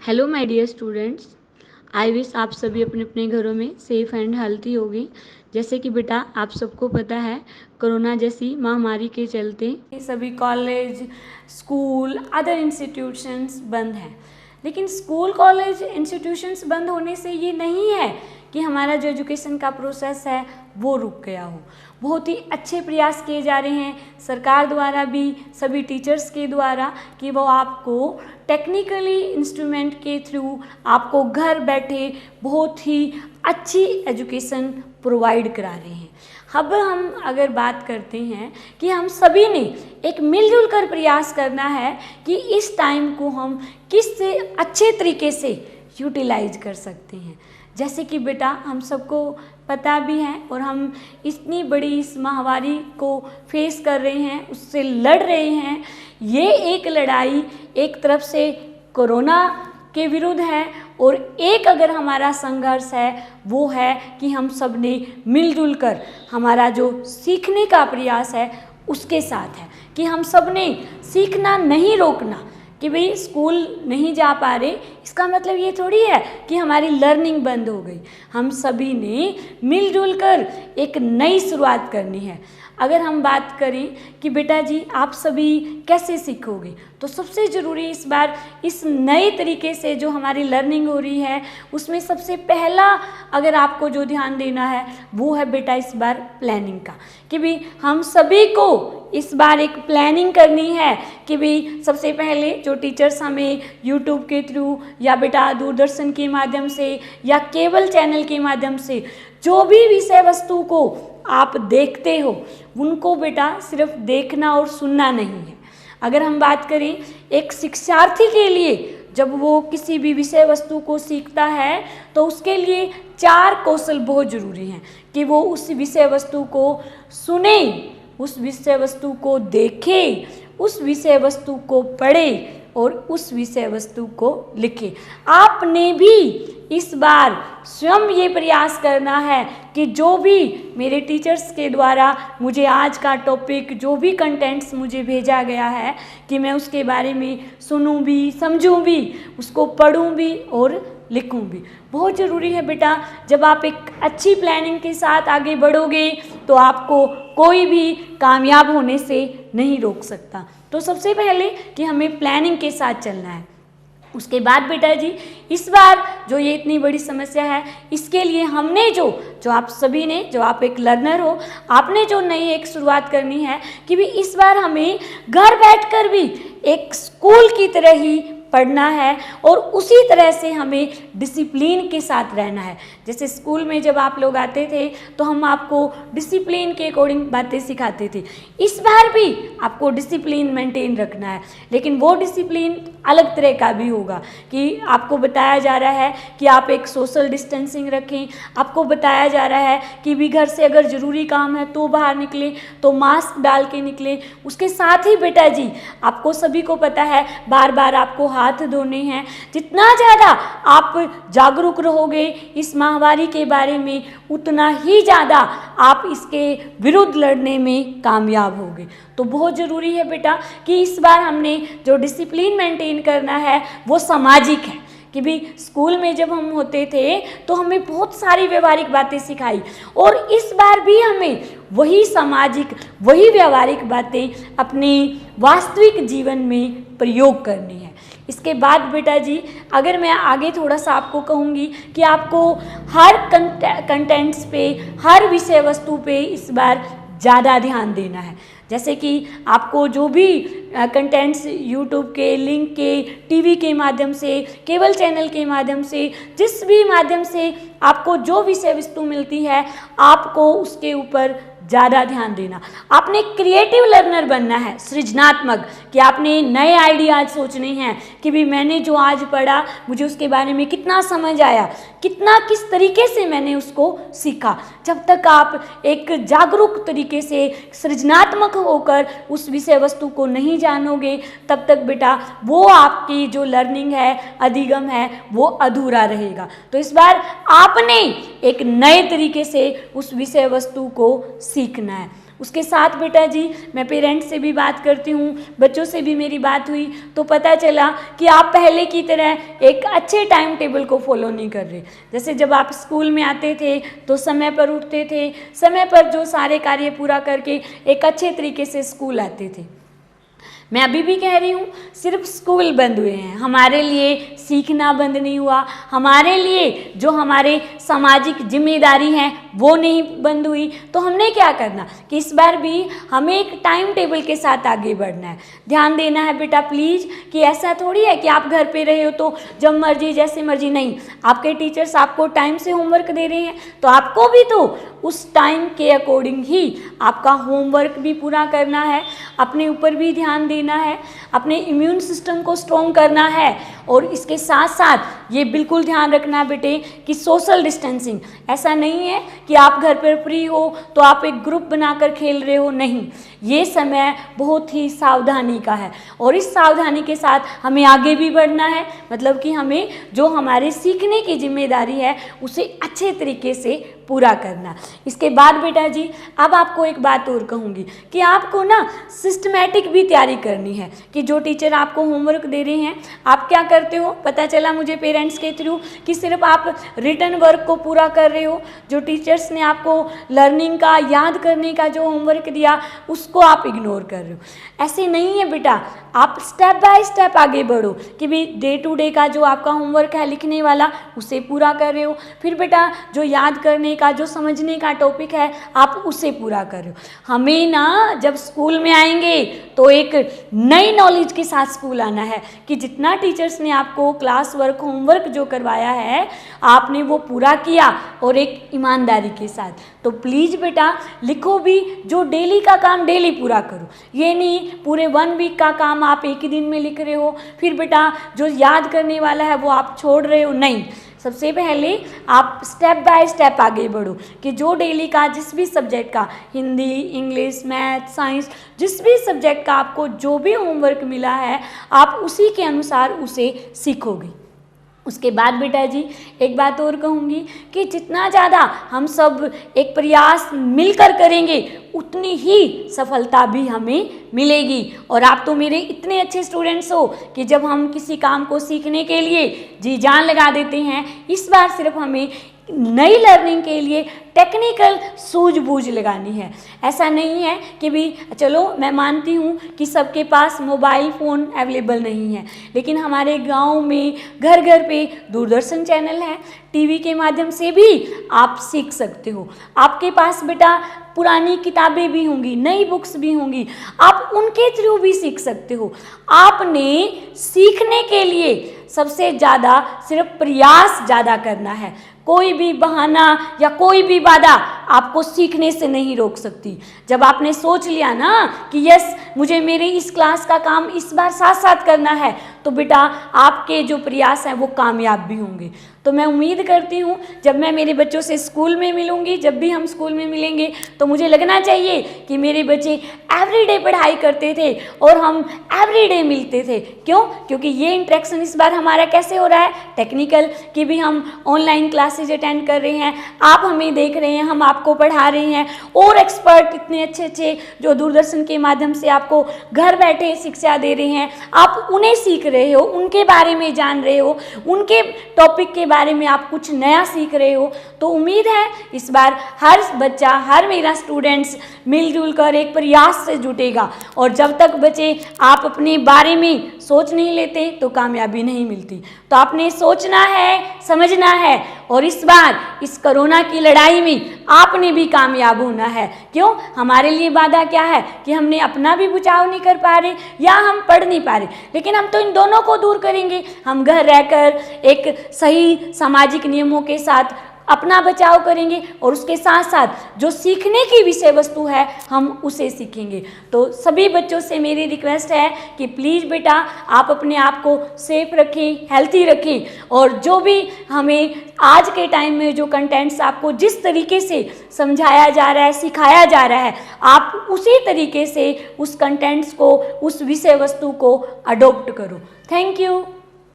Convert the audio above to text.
Hello my dear students, I wish आप सभी अपने अपने घरों में सेफ एंड हेल्थी होगी। जैसे कि बेटा आप सबको पता है, कोरोना जैसी महामारी के चलते सभी कॉलेज, स्कूल, अदर इंस्टीट्यूशंस बंद हैं। लेकिन स्कूल, कॉलेज, इंस्टीट्यूशंस बंद होने से ये नहीं है कि हमारा जो एजुकेशन का प्रोसेस है वो रुक गया हो। बहुत ही अच्छे प्रयास किए जा रहे हैं सरकार द्वारा भी, सभी टीचर्स के द्वारा, कि वो आपको टेक्निकली इंस्ट्रूमेंट के थ्रू आपको घर बैठे बहुत ही अच्छी एजुकेशन प्रोवाइड करा रहे हैं। अब हम अगर बात करते हैं कि हम सभी ने एक मिलजुल कर प्रयास करना है कि इस टाइम को हम किस से अच्छे तरीके से यूटिलाइज कर सकते हैं। जैसे कि बेटा हम सबको पता भी है और हम इतनी बड़ी इस महामारी को फेस कर रहे हैं, उससे लड़ रहे हैं। ये एक लड़ाई एक तरफ से कोरोना के विरुद्ध है और एक अगर हमारा संघर्ष है वो है कि हम सब ने मिलजुल कर हमारा जो सीखने का प्रयास है उसके साथ है कि हम सब ने सीखना नहीं रोकना। कि भाई स्कूल नहीं जा पा रहे इसका मतलब ये थोड़ी है कि हमारी लर्निंग बंद हो गई। हम सभी ने मिलजुल कर एक नई शुरुआत करनी है। अगर हम बात करें कि बेटा जी आप सभी कैसे सीखोगे, तो सबसे ज़रूरी इस बार इस नए तरीके से जो हमारी लर्निंग हो रही है उसमें सबसे पहला अगर आपको जो ध्यान देना है वो है बेटा इस बार प्लानिंग का। कि भाई हम सभी को इस बार एक प्लानिंग करनी है कि भाई सबसे पहले जो टीचर्स हमें यूट्यूब के थ्रू या बेटा दूरदर्शन के माध्यम से या केबल चैनल के माध्यम से जो भी विषय वस्तु को आप देखते हो उनको बेटा सिर्फ देखना और सुनना नहीं है। अगर हम बात करें एक शिक्षार्थी के लिए, जब वो किसी भी विषय वस्तु को सीखता है तो उसके लिए 4 कौशल बहुत ज़रूरी हैं कि वो उस विषय वस्तु को सुने, उस विषय वस्तु को देखे, उस विषय वस्तु को पढ़े और उस विषय वस्तु को लिखे। आपने भी इस बार स्वयं ये प्रयास करना है कि जो भी मेरे टीचर्स के द्वारा मुझे आज का टॉपिक, जो भी कंटेंट्स मुझे भेजा गया है कि मैं उसके बारे में सुनूं भी, समझूं भी, उसको पढ़ूं भी और लिखूं भी। बहुत ज़रूरी है बेटा, जब आप एक अच्छी प्लानिंग के साथ आगे बढ़ोगे तो आपको कोई भी कामयाब होने से नहीं रोक सकता। तो सबसे पहले कि हमें प्लानिंग के साथ चलना है। उसके बाद बेटा जी इस बार जो ये इतनी बड़ी समस्या है इसके लिए हमने जो आप सभी ने, जो आप एक लर्नर हो, आपने जो नई एक शुरुआत करनी है कि भी इस बार हमें घर बैठकर भी एक स्कूल की तरह ही पढ़ना है और उसी तरह से हमें डिसिप्लिन के साथ रहना है। जैसे स्कूल में जब आप लोग आते थे तो हम आपको डिसिप्लिन के अकॉर्डिंग बातें सिखाते थे। इस बार भी आपको डिसिप्लिन मेंटेन रखना है, लेकिन वो डिसिप्लिन अलग तरह का भी होगा कि आपको बताया जा रहा है कि आप एक सोशल डिस्टेंसिंग रखें। आपको बताया जा रहा है कि भी घर से अगर ज़रूरी काम है तो बाहर निकलें तो मास्क डाल के निकलें। उसके साथ ही बेटा जी आपको सभी को पता है बार बार आपको हाथ धोने हैं। जितना ज़्यादा आप जागरूक रहोगे इस महामारी के बारे में उतना ही ज़्यादा आप इसके विरुद्ध लड़ने में कामयाब होगे। तो बहुत ज़रूरी है बेटा कि इस बार हमने जो डिसिप्लिन मेंटेन करना है वो सामाजिक है। कि भी स्कूल में जब हम होते थे तो हमें बहुत सारी व्यवहारिक बातें सिखाई और इस बार भी हमें वही सामाजिक, वही व्यवहारिक बातें अपने वास्तविक जीवन में प्रयोग करनी है। इसके बाद बेटा जी अगर मैं आगे थोड़ा सा आपको कहूँगी कि आपको हर कंटेंट्स पे, हर विषय वस्तु पे इस बार ज़्यादा ध्यान देना है। जैसे कि आपको जो भी कंटेंट्स यूट्यूब के, लिंक के, टीवी के माध्यम से, केबल चैनल के माध्यम से, जिस भी माध्यम से आपको जो विषय वस्तु मिलती है आपको उसके ऊपर ज़्यादा ध्यान देना। आपने क्रिएटिव लर्नर बनना है, सृजनात्मक, कि आपने नए आइडियाज सोचने हैं कि भी मैंने जो आज पढ़ा मुझे उसके बारे में कितना समझ आया, कितना किस तरीके से मैंने उसको सीखा। जब तक आप एक जागरूक तरीके से सृजनात्मक होकर उस विषय वस्तु को नहीं जानोगे तब तक बेटा वो आपकी जो लर्निंग है, अधिगम है, वो अधूरा रहेगा। तो इस बार आपने एक नए तरीके से उस विषय वस्तु को सीखना है। उसके साथ बेटा जी मैं पेरेंट्स से भी बात करती हूँ, बच्चों से भी मेरी बात हुई तो पता चला कि आप पहले की तरह एक अच्छे टाइम टेबल को फॉलो नहीं कर रहे। जैसे जब आप स्कूल में आते थे तो समय पर उठते थे, समय पर जो सारे कार्य पूरा करके एक अच्छे तरीके से स्कूल आते थे। मैं अभी भी कह रही हूँ, सिर्फ स्कूल बंद हुए हैं, हमारे लिए सीखना बंद नहीं हुआ, हमारे लिए जो हमारे सामाजिक जिम्मेदारी हैं वो नहीं बंद हुई। तो हमने क्या करना कि इस बार भी हमें एक टाइम टेबल के साथ आगे बढ़ना है, ध्यान देना है बेटा प्लीज़, कि ऐसा थोड़ी है कि आप घर पे रहे हो तो जब मर्जी जैसे मर्जी, नहीं, आपके टीचर्स आपको टाइम से होमवर्क दे रहे हैं तो आपको भी तो उस टाइम के अकॉर्डिंग ही आपका होमवर्क भी पूरा करना है, अपने ऊपर भी ध्यान देना है, अपने इम्यून सिस्टम को स्ट्रॉन्ग करना है। और इसके साथ साथ ये बिल्कुल ध्यान रखना बेटे कि सोशल डिस्टेंसिंग, ऐसा नहीं है कि आप घर पर फ्री हो तो आप एक ग्रुप बनाकर खेल रहे हो, नहीं, ये समय बहुत ही सावधानी का है और इस सावधानी के साथ हमें आगे भी बढ़ना है। मतलब कि हमें जो हमारे सीखने की जिम्मेदारी है उसे अच्छे तरीके से पूरा करना। इसके बाद बेटा जी अब आपको एक बात और कहूँगी कि आपको ना सिस्टमैटिक भी तैयारी करनी है, कि जो टीचर आपको होमवर्क दे रहे हैं आप क्या करते हो, पता चला मुझे पेरेंट्स के थ्रू कि सिर्फ आप रिटन वर्क को पूरा कर रहे हो, जो टीचर्स ने आपको लर्निंग का, याद करने का जो होमवर्क दिया उसको आप इग्नोर कर रहे हो। ऐसे नहीं है बेटा, आप स्टेप बाय स्टेप आगे बढ़ो कि भाई डे टू डे का जो आपका होमवर्क है लिखने वाला उसे पूरा कर रहे हो, फिर बेटा जो याद करने का, जो समझने का टॉपिक है आप उसे पूरा कर रहे हो। हमें ना जब स्कूल में आएंगे तो एक नई नॉलेज के साथ स्कूल आना है कि जितना टीचर्स ने आपको क्लास वर्क, होमवर्क जो करवाया है आपने वो पूरा किया और एक ईमानदारी के साथ। तो प्लीज़ बेटा लिखो भी, जो डेली का काम डेली पूरा करो, ये नहीं पूरे 1 वीक का काम आप एक ही दिन में लिख रहे हो, फिर बेटा जो याद करने वाला है वो आप छोड़ रहे हो, नहीं। सबसे पहले आप स्टेप बाय स्टेप आगे बढ़ो कि जो डेली का जिस भी सब्जेक्ट का, हिंदी, इंग्लिश, मैथ, साइंस, जिस भी सब्जेक्ट का आपको जो भी होमवर्क मिला है आप उसी के अनुसार उसे सीखोगे। उसके बाद बेटा जी एक बात और कहूँगी कि जितना ज़्यादा हम सब एक प्रयास मिलकर करेंगे उतनी ही सफलता भी हमें मिलेगी। और आप तो मेरे इतने अच्छे स्टूडेंट्स हो कि जब हम किसी काम को सीखने के लिए जी जान लगा देते हैं, इस बार सिर्फ हमें नई लर्निंग के लिए टेक्निकल सूझबूझ लगानी है। ऐसा नहीं है कि भी चलो मैं मानती हूँ कि सबके पास मोबाइल फ़ोन अवेलेबल नहीं है, लेकिन हमारे गांव में घर घर पे दूरदर्शन चैनल है, टीवी के माध्यम से भी आप सीख सकते हो। आपके पास बेटा पुरानी किताबें भी होंगी, नई बुक्स भी होंगी, आप उनके थ्रू भी सीख सकते हो। आपने सीखने के लिए सबसे ज़्यादा सिर्फ प्रयास ज़्यादा करना है। कोई भी बहाना या कोई भी बाधा आपको सीखने से नहीं रोक सकती। जब आपने सोच लिया ना कि यस मुझे मेरे इस क्लास का काम इस बार साथ साथ करना है, तो बेटा आपके जो प्रयास हैं वो कामयाब भी होंगे। तो मैं उम्मीद करती हूँ जब मैं मेरे बच्चों से स्कूल में मिलूँगी, जब भी हम स्कूल में मिलेंगे तो मुझे लगना चाहिए कि मेरे बच्चे एवरीडे पढ़ाई करते थे और हम एवरीडे मिलते थे। क्यों? क्योंकि ये इंटरेक्शन इस बार हमारा कैसे हो रहा है, टेक्निकल की भी हम ऑनलाइन क्लासेज अटेंड कर रहे हैं, आप हमें देख रहे हैं, हम आपको पढ़ा रहे हैं, और एक्सपर्ट इतने अच्छे अच्छे जो दूरदर्शन के माध्यम से आपको घर बैठे शिक्षा दे रहे हैं, आप उन्हें सीख रहे हो, उनके बारे में जान रहे हो, उनके टॉपिक के बारे में आप कुछ नया सीख रहे हो। तो उम्मीद है इस बार हर बच्चा, हर मेरा स्टूडेंट्स मिलजुल कर एक प्रयास से जुटेगा, और जब तक बच्चे आप अपने बारे में सोच नहीं लेते तो कामयाबी नहीं मिलती। तो आपने सोचना है, समझना है, और इस बार इस कोरोना की लड़ाई में आपने भी कामयाब होना है। क्यों? हमारे लिए बाधा क्या है कि हमने अपना भी बचाव नहीं कर पा रहे या हम पढ़ नहीं पा रहे, लेकिन हम तो इन दोनों को दूर करेंगे। हम घर रहकर एक सही सामाजिक नियमों के साथ अपना बचाव करेंगे और उसके साथ साथ जो सीखने की विषय वस्तु है हम उसे सीखेंगे। तो सभी बच्चों से मेरी रिक्वेस्ट है कि प्लीज़ बेटा आप अपने आप को सेफ रखें, हेल्थी रखें, और जो भी हमें आज के टाइम में जो कंटेंट्स आपको जिस तरीके से समझाया जा रहा है, सिखाया जा रहा है, आप उसी तरीके से उस कंटेंट्स को, उस विषय वस्तु को अडॉप्ट करो। Thank you.